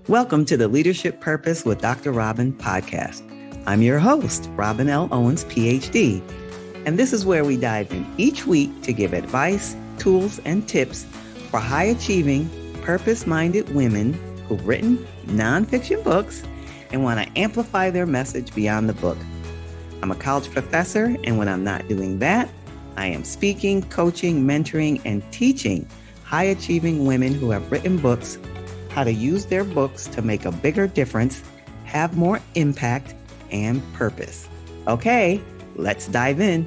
Welcome to the Leadership Purpose with Dr. Robin podcast. I'm your host, Robin L. Owens, PhD, and this is where we dive in each week to give advice, tools, and tips for high-achieving, purpose-minded women who've written nonfiction books and want to amplify their message beyond the book. I'm a college professor, and when I'm not doing that, I am speaking, coaching, mentoring, and teaching high-achieving women who have written books how to use their books to make a bigger difference, have more impact, and purpose. Okay, let's dive in.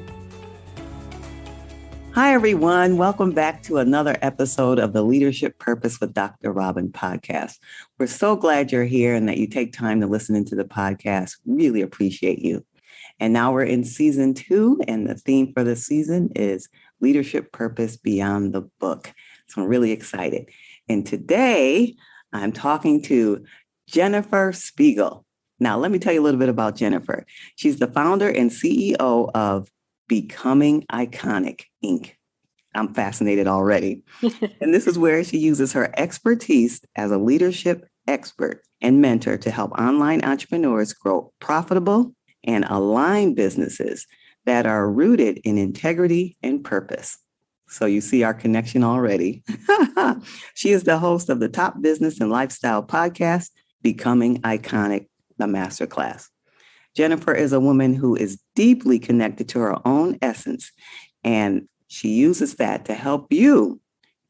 Hi, everyone. Welcome back to another episode of the Leadership Purpose with Dr. Robin podcast. We're so glad you're here and that you take time to listen into the podcast. Really appreciate you. And now we're in season 2, and the theme for this season is Leadership Purpose Beyond the Book. So I'm really excited. And today I'm talking to Jennifer Szpiegel. Now, let me tell you a little bit about Jennifer. She's the founder and CEO of Becoming Iconic, Inc. I'm fascinated already. And this is where she uses her expertise as a leadership expert and mentor to help online entrepreneurs grow profitable and aligned businesses that are rooted in integrity and purpose. So you see our connection already. She is the host of the top business and lifestyle podcast, Becoming Iconic, the Masterclass. Jennifer is a woman who is deeply connected to her own essence, and she uses that to help you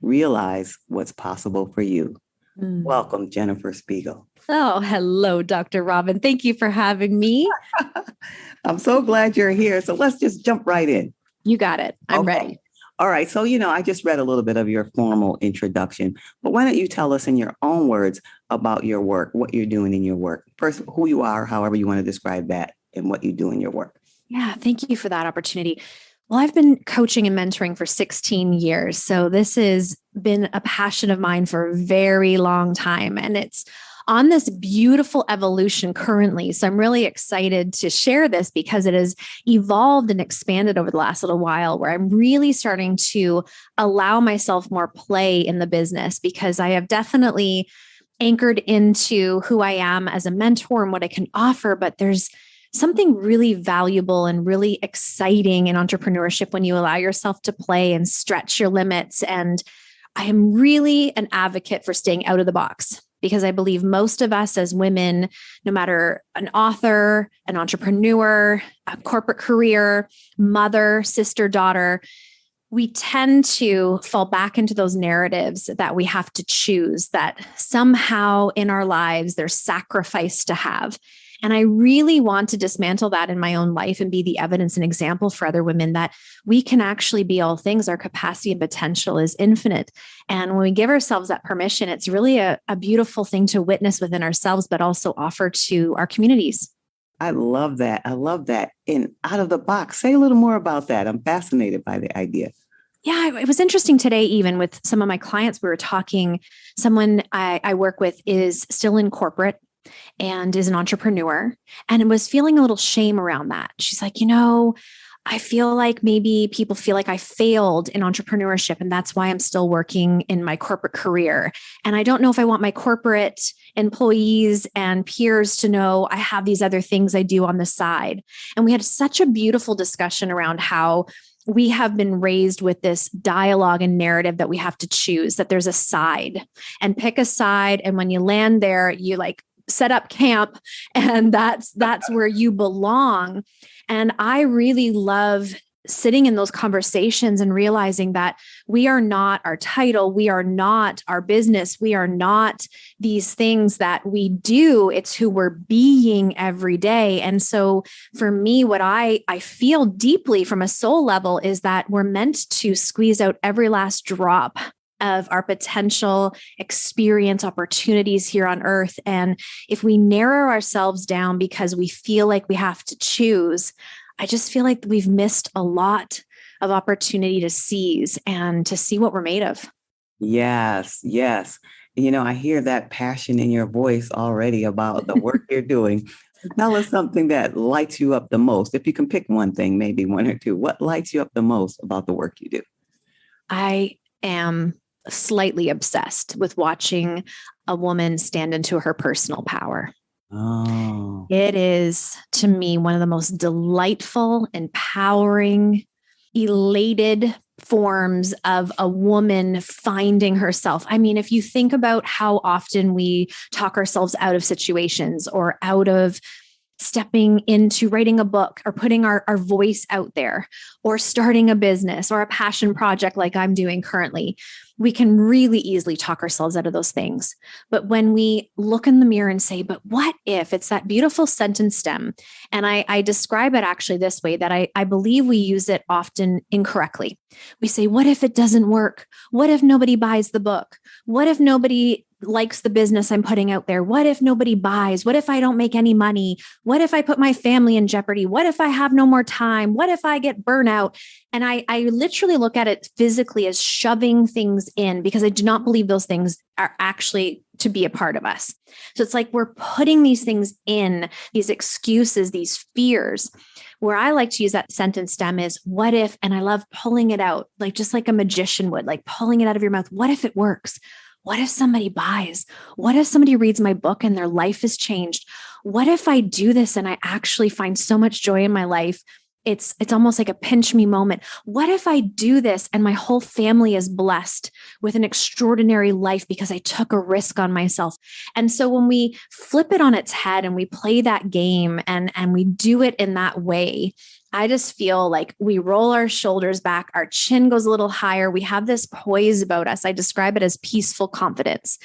realize what's possible for you. Welcome, Jennifer Szpiegel. Oh, hello, Dr. Robin. Thank you for having me. I'm so glad you're here. So let's just jump right in. You got it. I'm ready. All right. So, I just read a little bit of your formal introduction, but why don't you tell us in your own words about your work, what you're doing in your work? First, who you are, however you want to describe that, and what you do in your work. Yeah, thank you for that opportunity. Well, I've been coaching and mentoring for 16 years. So this has been a passion of mine for a very long time. And it's on this beautiful evolution currently. So I'm really excited to share this because it has evolved and expanded over the last little while, where I'm really starting to allow myself more play in the business, because I have definitely anchored into who I am as a mentor and what I can offer. But there's something really valuable and really exciting in entrepreneurship when you allow yourself to play and stretch your limits. And I am really an advocate for staying out of the box, because I believe most of us as women, no matter an author, an entrepreneur, a corporate career, mother, sister, daughter, we tend to fall back into those narratives that we have to choose, that somehow in our lives there's sacrifice to have. And I really want to dismantle that in my own life and be the evidence and example for other women that we can actually be all things. Our capacity and potential is infinite. And when we give ourselves that permission, it's really a beautiful thing to witness within ourselves, but also offer to our communities. I love that. I love that. And out of the box, say a little more about that. I'm fascinated by the idea. Yeah, it was interesting today, even with some of my clients, we were talking, someone I work with is still in corporate and is an entrepreneur, and was feeling a little shame around that. She's like, I feel like maybe people feel like I failed in entrepreneurship, and that's why I'm still working in my corporate career. And I don't know if I want my corporate employees and peers to know I have these other things I do on the side. And we had such a beautiful discussion around how we have been raised with this dialogue and narrative that we have to choose, that there's a side, and pick a side. And when you land there, you set up camp, and that's where you belong. And I really love sitting in those conversations and realizing that we are not our title, we are not our business, we are not these things that we do. It's who we're being every day. And so for me, what I feel deeply from a soul level is that we're meant to squeeze out every last drop of our potential experience opportunities here on earth. And if we narrow ourselves down because we feel like we have to choose, I just feel like we've missed a lot of opportunity to seize and to see what we're made of. Yes, yes. I hear that passion in your voice already about the work you're doing. Tell us something that lights you up the most. If you can pick one thing, maybe one or two, what lights you up the most about the work you do? I am slightly obsessed with watching a woman stand into her personal power. Oh, It is, to me, one of the most delightful, empowering, elated forms of a woman finding herself. I mean, if you think about how often we talk ourselves out of situations or out of stepping into writing a book or putting our voice out there or starting a business or a passion project like I'm doing currently, we can really easily talk ourselves out of those things. But when we look in the mirror and say, but what if it's that beautiful sentence stem? And I describe it actually this way, that I believe we use it often incorrectly. We say, what if it doesn't work? What if nobody buys the book? What if nobody likes the business I'm putting out there? What if nobody buys? What if I don't make any money? What if I put my family in jeopardy? What if I have no more time? What if I get burnout? And I literally look at it physically as shoving things in, because I do not believe those things are actually to be a part of us. So it's like we're putting these things in, these excuses, these fears. Where I like to use that sentence stem is what if, and I love pulling it out, like just like a magician would, like pulling it out of your mouth. What if it works? What if somebody buys? What if somebody reads my book and their life is changed? What if I do this and I actually find so much joy in my life? It's almost like a pinch me moment. What if I do this and my whole family is blessed with an extraordinary life because I took a risk on myself? And so when we flip it on its head and we play that game and we do it in that way, I just feel like we roll our shoulders back, our chin goes a little higher. We have this poise about us. I describe it as peaceful confidence.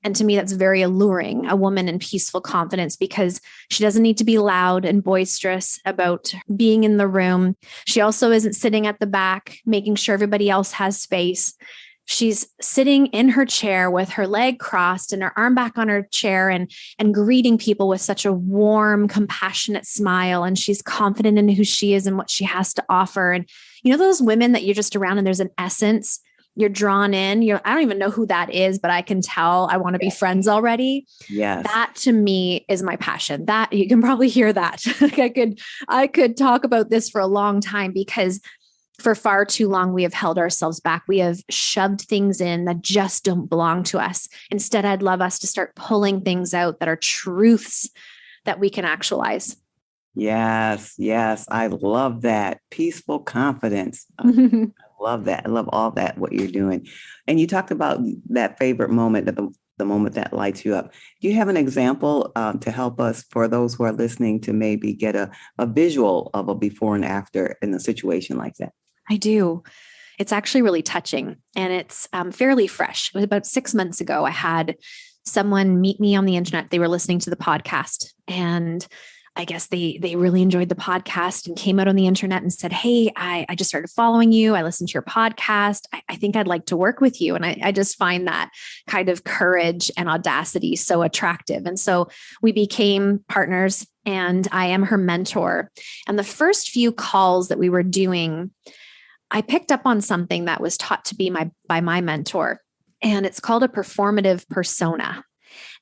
And to me, that's very alluring, a woman in peaceful confidence, because she doesn't need to be loud and boisterous about being in the room. She also isn't sitting at the back, making sure everybody else has space. She's sitting in her chair with her leg crossed and her arm back on her chair and greeting people with such a warm, compassionate smile. And she's confident in who she is and what she has to offer. And you know, those women that you're just around and there's an essence, you're drawn in, I don't even know who that is, but I can tell I want to be friends already. yes. That to me is my passion. That you can probably hear that. Like I could talk about this for a long time, because for far too long, we have held ourselves back. We have shoved things in that just don't belong to us. Instead, I'd love us to start pulling things out that are truths that we can actualize. Yes. Yes. I love that. Peaceful confidence. I love that. I love all that, what you're doing. And you talked about that favorite moment, the moment that lights you up. Do you have an example to help us, for those who are listening, to maybe get a visual of a before and after in a situation like that? I do. It's actually really touching, and it's fairly fresh. It was about 6 months ago. I had someone meet me on the internet. They were listening to the podcast, and I guess they really enjoyed the podcast and came out on the internet and said, hey, I just started following you. I listened to your podcast. I think I'd like to work with you. And I just find that kind of courage and audacity so attractive. And so we became partners, and I am her mentor. And the first few calls that we were doing, I picked up on something that was taught to me by my mentor, and it's called a performative persona.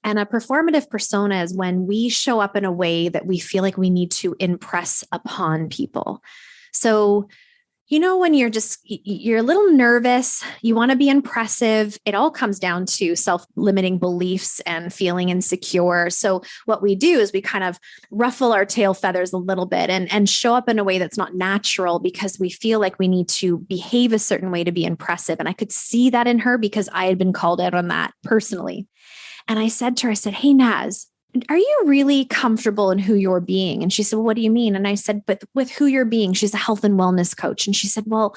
And a performative persona is when we show up in a way that we feel like we need to impress upon people. So, when you're a little nervous, you want to be impressive. It all comes down to self-limiting beliefs and feeling insecure. So what we do is we kind of ruffle our tail feathers a little bit and show up in a way that's not natural, because we feel like we need to behave a certain way to be impressive. And I could see that in her because I had been called out on that personally. And I said to her, hey, Naz, are you really comfortable in who you're being? And she said, well, what do you mean? And I said, but with who you're being. She's a health and wellness coach. And she said, well,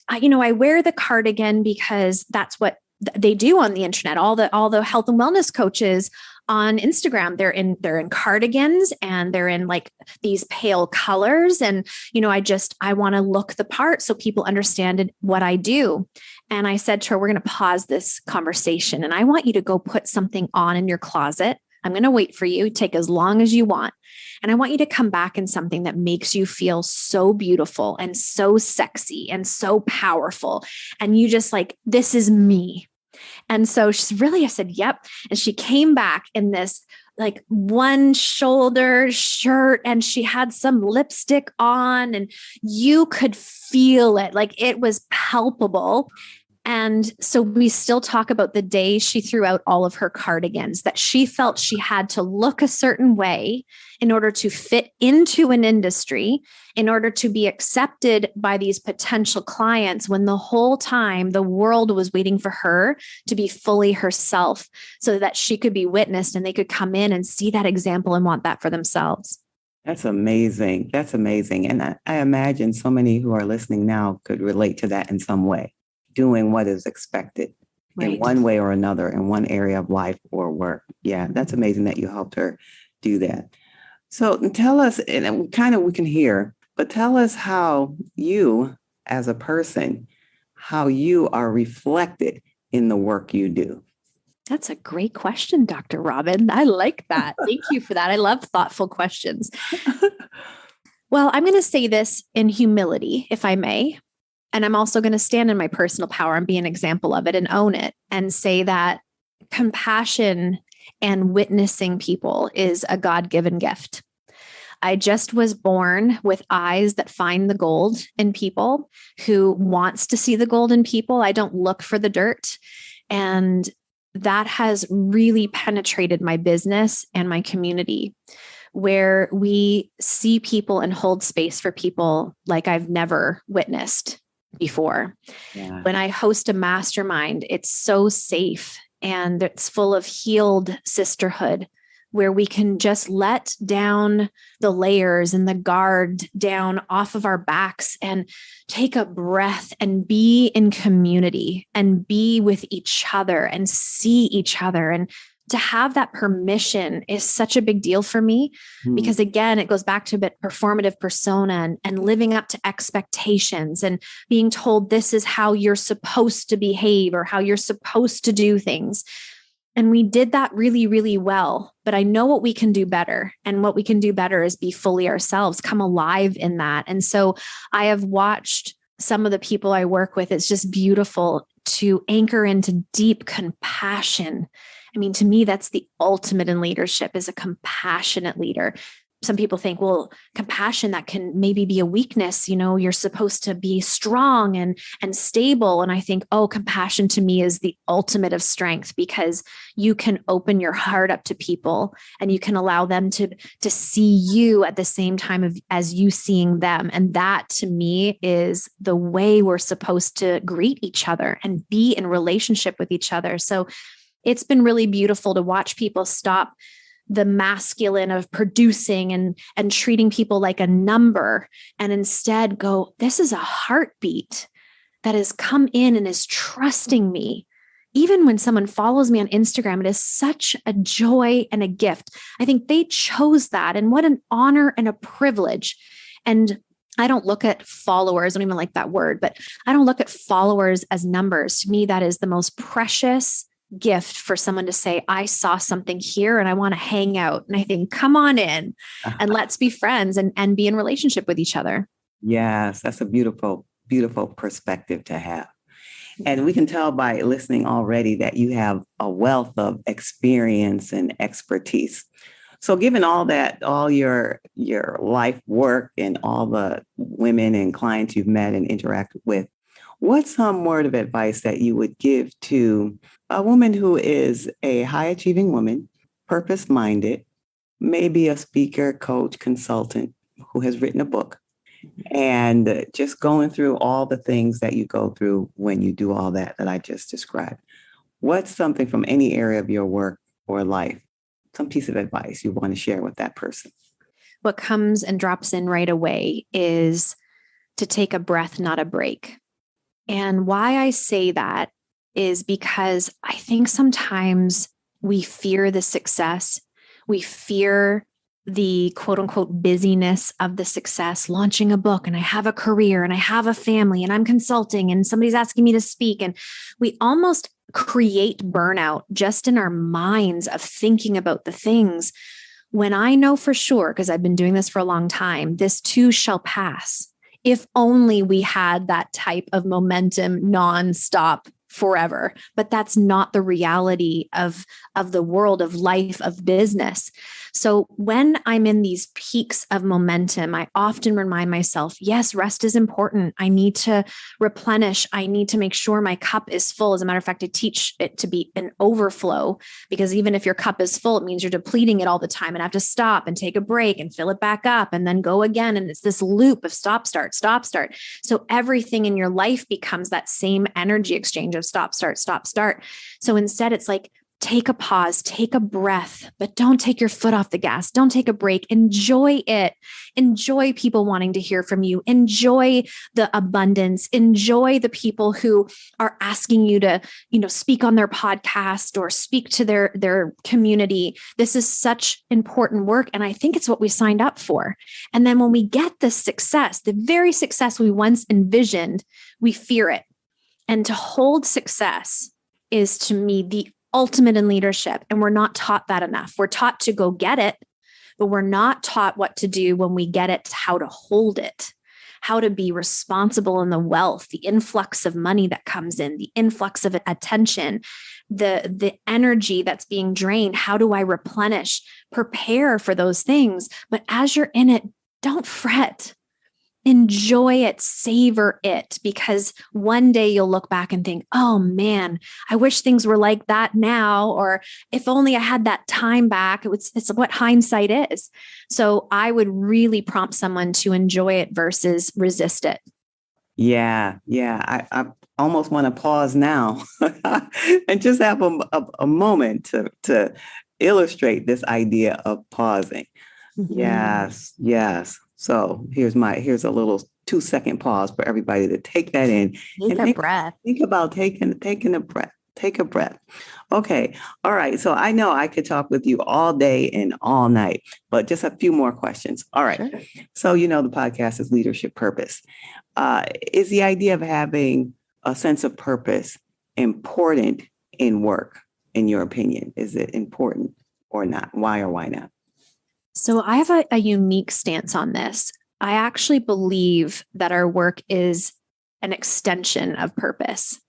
I wear the cardigan because that's what they do on the internet. All the health and wellness coaches on Instagram, they're in cardigans and they're in like these pale colors. And, I want to look the part so people understand what I do. And I said to her, we're going to pause this conversation and I want you to go put something on in your closet. I'm going to wait for you. Take as long as you want. And I want you to come back in something that makes you feel so beautiful and so sexy and so powerful. And you just like, this is me. And so I said, yep. And she came back in this like one shoulder shirt and she had some lipstick on and you could feel it. Like it was palpable. And so we still talk about the day she threw out all of her cardigans, that she felt she had to look a certain way in order to fit into an industry, in order to be accepted by these potential clients, when the whole time the world was waiting for her to be fully herself so that she could be witnessed and they could come in and see that example and want that for themselves. That's amazing. That's amazing. And I imagine so many who are listening now could relate to that in some way, doing what is expected in one way or another in one area of life or work. Yeah, that's amazing that you helped her do that. So tell us, and we can hear, but tell us how you as a person, how you are reflected in the work you do. That's a great question, Dr. Robin. I like that. Thank you for that. I love thoughtful questions. Well, I'm going to say this in humility, if I may. And I'm also going to stand in my personal power and be an example of it and own it and say that compassion and witnessing people is a God-given gift. I just was born with eyes that find the gold in people, who wants to see the gold in people. I don't look for the dirt. And that has really penetrated my business and my community, where we see people and hold space for people like I've never witnessed before. Yeah. When I host a mastermind, it's so safe and it's full of healed sisterhood, where we can just let down the layers and the guard down off of our backs and take a breath and be in community and be with each other and see each other. And to have that permission is such a big deal for me, because again, it goes back to a bit performative persona and living up to expectations and being told this is how you're supposed to behave or how you're supposed to do things. And we did that really, really well. But I know what we can do better. And what we can do better is be fully ourselves, come alive in that. And so I have watched some of the people I work with. It's just beautiful to anchor into deep compassion. I mean, to me, that's the ultimate in leadership, is a compassionate leader. Some people think, well, compassion, that can maybe be a weakness. You know, you're supposed to be strong and stable. And I think, compassion to me is the ultimate of strength, because you can open your heart up to people and you can allow them to see you at the same time as you seeing them. And that to me is the way we're supposed to greet each other and be in relationship with each other. So it's been really beautiful to watch people stop the masculine of producing and treating people like a number, and instead go, this is a heartbeat that has come in and is trusting me. Even when someone follows me on Instagram, it is such a joy and a gift. I think they chose that, and what an honor and a privilege. And I don't look at followers, I don't even like that word, but I don't look at followers as numbers. To me, that is the most precious gift for someone to say, I saw something here and I want to hang out. And I think, come on in and let's be friends and be in relationship with each other. Yes, that's a beautiful, beautiful perspective to have. And we can tell by listening already that you have a wealth of experience and expertise. So given all that, all your life work and all the women and clients you've met and interacted with, what's some word of advice that you would give to a woman who is a high-achieving woman, purpose-minded, maybe a speaker, coach, consultant who has written a book, and just going through all the things that you go through when you do all that I just described? What's something from any area of your work or life, some piece of advice you want to share with that person? What comes and drops in right away is to take a breath, not a break. And why I say that is because I think sometimes we fear the success. We fear the quote unquote busyness of the success, launching a book, and I have a career and I have a family and I'm consulting and somebody's asking me to speak. And we almost create burnout just in our minds of thinking about the things, when I know for sure, because I've been doing this for a long time, this too shall pass. If only we had that type of momentum nonstop forever, but that's not the reality of the world, of life, of business. So when I'm in these peaks of momentum, I often remind myself, yes, rest is important. I need to replenish. I need to make sure my cup is full. As a matter of fact, I teach it to be an overflow, because even if your cup is full, it means you're depleting it all the time and have to stop and take a break and fill it back up and then go again. And it's this loop of stop, start, stop, start. So everything in your life becomes that same energy exchange of stop, start, stop, start. So instead, it's like, take a pause, take a breath, but don't take your foot off the gas. Don't take a break. Enjoy it. Enjoy people wanting to hear from you. Enjoy the abundance. Enjoy the people who are asking you to, speak on their podcast or speak to their community. This is such important work. And I think it's what we signed up for. And then when we get this success, the very success we once envisioned, we fear it. And to hold success is, to me, the ultimate in leadership. And we're not taught that enough. We're taught to go get it, but we're not taught what to do when we get it, how to hold it, how to be responsible in the wealth, the influx of money that comes in, the influx of attention, the energy that's being drained. How do I replenish, prepare for those things? But as you're in it, don't fret. Enjoy it, savor it, because one day you'll look back and think, oh man, I wish things were like that now, or if only I had that time back. It's what hindsight is. So I would really prompt someone to enjoy it versus resist it. Yeah. I almost want to pause now and just have a moment to illustrate this idea of pausing. Mm-hmm. Yes. So here's a little 2-second pause for everybody to take that in. Take a breath. Think about taking a breath. Take a breath. Okay. All right. So I know I could talk with you all day and all night, but just a few more questions. All right. Sure. So, the podcast is Leadership Purpose. Is the idea of having a sense of purpose important in work, in your opinion? Is it important or not? Why or why not? So I have a unique stance on this. I actually believe that our work is an extension of purpose.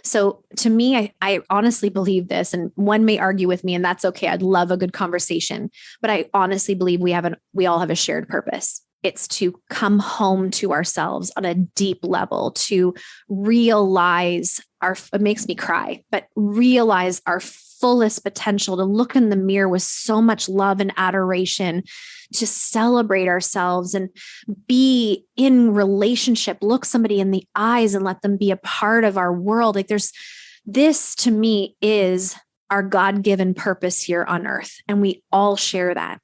So to me, I honestly believe this, and one may argue with me, and that's okay. I'd love a good conversation, but I honestly believe we all have a shared purpose. It's to come home to ourselves on a deep level, to realize it makes me cry, but realize our fullest potential, to look in the mirror with so much love and adoration, to celebrate ourselves and be in relationship, look somebody in the eyes and let them be a part of our world. Like this to me is our God-given purpose here on earth. And we all share that.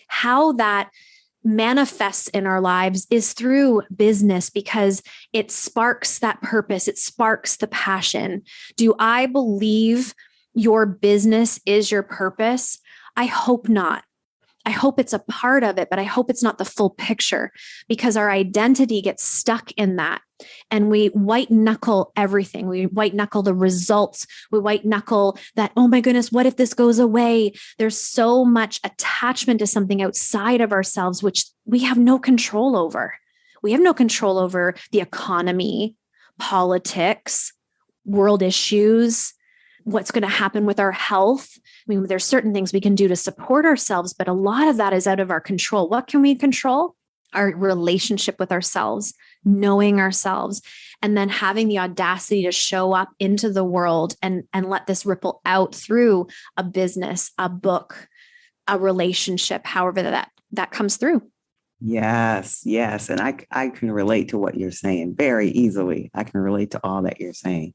How that manifests in our lives is through business, because it sparks that purpose. It sparks the passion. Do I believe your business is your purpose? I hope not. I hope it's a part of it, but I hope it's not the full picture, because our identity gets stuck in that. And we white knuckle everything. We white knuckle the results. We white knuckle that, oh my goodness, what if this goes away? There's so much attachment to something outside of ourselves, which we have no control over. We have no control over the economy, politics, world issues, what's going to happen with our health. I mean, there's certain things we can do to support ourselves, but a lot of that is out of our control. What can we control? Our relationship with ourselves, knowing ourselves, and then having the audacity to show up into the world and let this ripple out through a business, a book, a relationship, however that comes through. Yes. And I can relate to what you're saying very easily. I can relate to all that you're saying.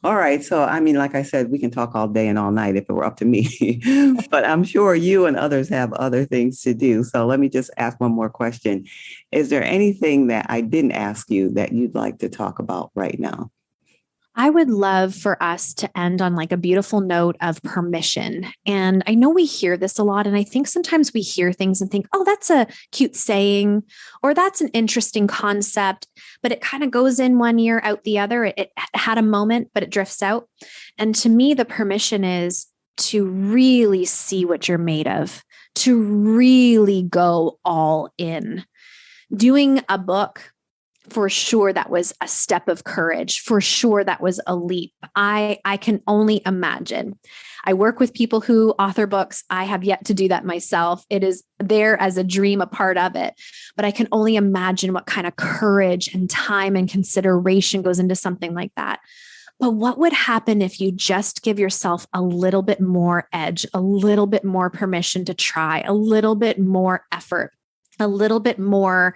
All right. So, I mean, like I said, we can talk all day and all night if it were up to me, but I'm sure you and others have other things to do. So let me just ask one more question. Is there anything that I didn't ask you that you'd like to talk about right now? I would love for us to end on like a beautiful note of permission. And I know we hear this a lot. And I think sometimes we hear things and think, oh, that's a cute saying, or that's an interesting concept, but it kind of goes in one ear, out the other. It had a moment, but it drifts out. And to me, the permission is to really see what you're made of, to really go all in. Doing a book For sure, that was a step of courage. For sure, that was a leap. I can only imagine. I work with people who author books. I have yet to do that myself. It is there as a dream, a part of it. But I can only imagine what kind of courage and time and consideration goes into something like that. But what would happen if you just give yourself a little bit more edge, a little bit more permission to try, a little bit more effort, a little bit more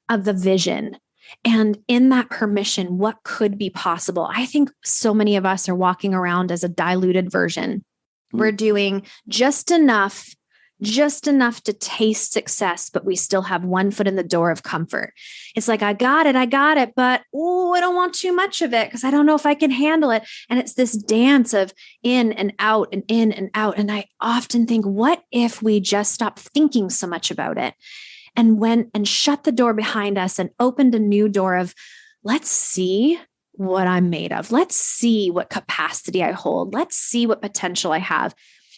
of the vision? And in that permission, what could be possible? I think so many of us are walking around as a diluted version. We're doing just enough to taste success, but we still have one foot in the door of comfort. It's like, I got it, but I don't want too much of it because I don't know if I can handle it. And it's this dance of in and out and in and out. And I often think, what if we just stopped thinking so much about it and went and shut the door behind us and opened a new door of, let's see what I'm made of. Let's see what capacity I hold. Let's see what potential I have.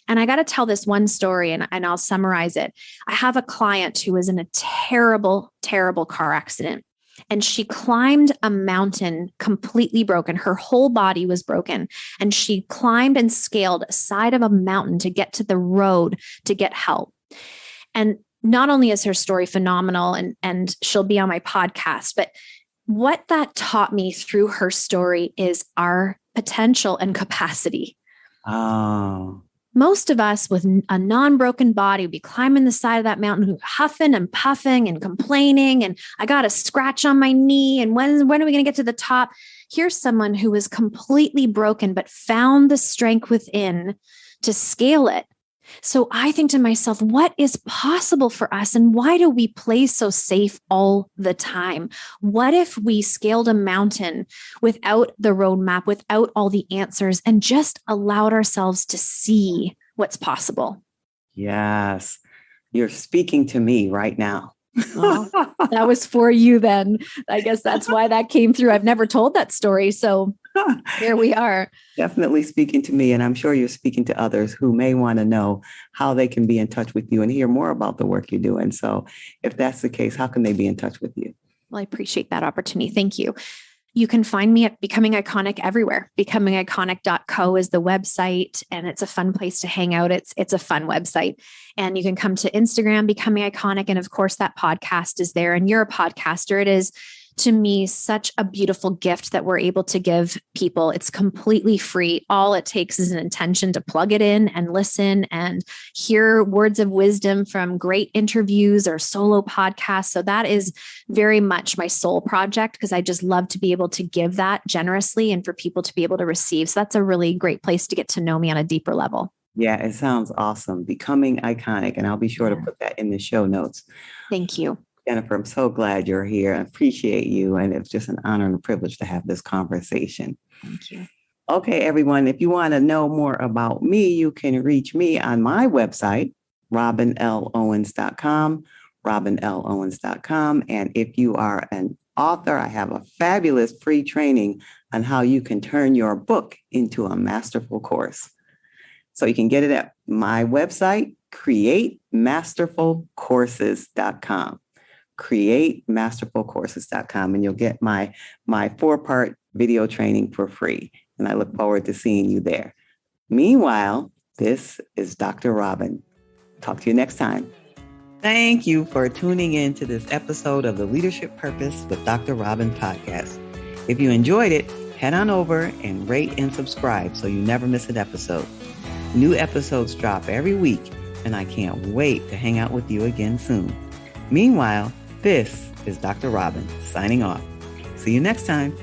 And I got to tell this one story and I'll summarize it. I have a client who was in a terrible, terrible car accident. And she climbed a mountain completely broken. Her whole body was broken. And she climbed and scaled a side of a mountain to get to the road to get help. And not only is her story phenomenal and she'll be on my podcast, but what that taught me through her story is our potential and capacity. Oh. Most of us with a non-broken body would be climbing the side of that mountain, huffing and puffing and complaining. And I got a scratch on my knee. And when are we going to get to the top? Here's someone who was completely broken, but found the strength within to scale it. So I think to myself, what is possible for us? And why do we play so safe all the time? What if we scaled a mountain without the roadmap, without all the answers, and just allowed ourselves to see what's possible? Yes. You're speaking to me right now. Oh, that was for you then. I guess that's why that came through. I've never told that story. So here we are. Definitely speaking to me. And I'm sure you're speaking to others who may want to know how they can be in touch with you and hear more about the work you're doing. So if that's the case, how can they be in touch with you? Well, I appreciate that opportunity. Thank you. You can find me at Becoming Iconic everywhere. BecomingIconic.co is the website, and it's a fun place to hang out. It's a fun website. And you can come to Instagram, Becoming Iconic. And of course, that podcast is there. And you're a podcaster. It is, to me, such a beautiful gift that we're able to give people. It's completely free. All it takes is an intention to plug it in and listen and hear words of wisdom from great interviews or solo podcasts. So that is very much my soul project, because I just love to be able to give that generously and for people to be able to receive. So that's a really great place to get to know me on a deeper level. Yeah, it sounds awesome. Becoming Iconic. And I'll be sure to put that in the show notes. Thank you. Jennifer, I'm so glad you're here. I appreciate you. And it's just an honor and a privilege to have this conversation. Thank you. Okay, everyone, if you want to know more about me, you can reach me on my website, robinlowens.com, robinlowens.com. And if you are an author, I have a fabulous free training on how you can turn your book into a masterful course. So you can get it at my website, createmasterfulcourses.com. createmasterfulcourses.com, and you'll get my 4-part video training for free. And I look forward to seeing you there. Meanwhile, this is Dr. Robin. Talk to you next time. Thank you for tuning in to this episode of the Leadership Purpose with Dr. Robin podcast. If you enjoyed it, head on over and rate and subscribe so you never miss an episode. New episodes drop every week, and I can't wait to hang out with you again soon. Meanwhile, this is Dr. Robin signing off. See you next time.